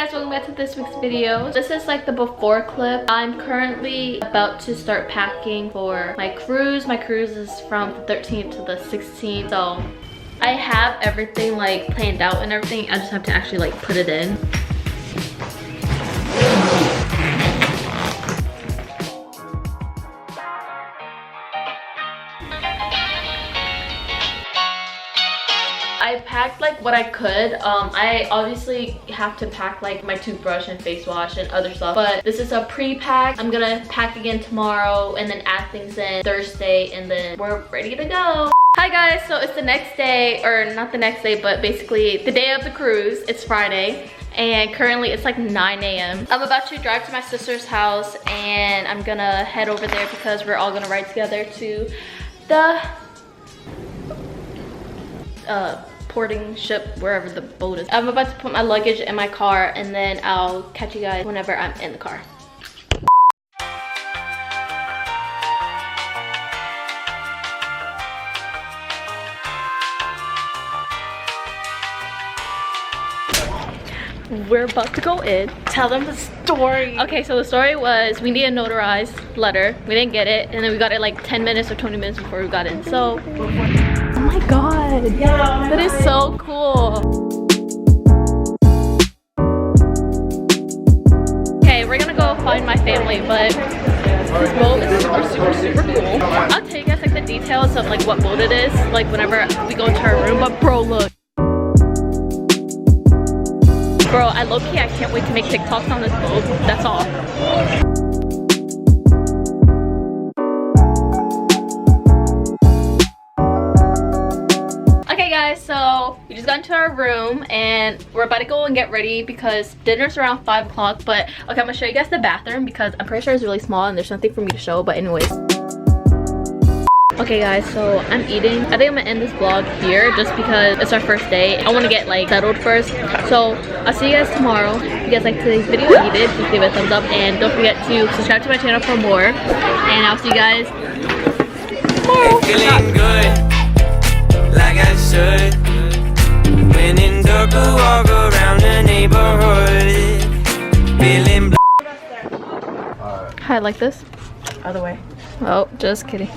guys, welcome back to this week's video. This is like the before clip. I'm currently about to start packing for my cruise. My cruise is from the 13th to the 16th, so I have everything like planned out and everything. I just have to actually like put it in. I packed like what I could. I obviously have to pack like my toothbrush and face wash and other stuff, but this is a pre-pack. I'm gonna pack again tomorrow and then add things in Thursday, and then we're ready to go. Hi guys, so it's the next day, or not the next day, but basically the day of the cruise. It's Friday and currently it's like 9 a.m. I'm about to drive to my sister's house and I'm gonna head over there because we're all gonna ride together to the porting ship, wherever the boat is. I'm about to put my luggage in my car and then I'll catch you guys whenever I'm in the car. We're about to go in. Tell them the story. Okay, so the story was we need a notarized letter. We didn't get it, and then we got it like 10 minutes or 20 minutes before we got in. So, oh my god, yeah, that is so cool. Okay, we're gonna go find my family, but this boat is super cool. I'll tell you guys like the details of like what boat it is, like whenever we go into our room. But bro, look. Bro, I low-key, I can't wait to make TikToks on this boat. That's all. Okay guys, so we just got into our room and we're about to go and get ready because dinner's around 5 o'clock. But okay, I'm gonna show you guys the bathroom because I'm pretty sure it's really small and there's nothing for me to show, but anyways. Okay guys, so I'm eating. I think I'm gonna end this vlog here just because it's our first day. I want to get like settled first. So I'll see you guys tomorrow. If you guys like today's video, if you did, please give it a thumbs up and don't forget to subscribe to my channel for more. And I'll see you guys tomorrow. Feeling good, like I should. When in Durga, walk around the neighborhood. Feeling Hi, like this? Other way. Oh, just kidding.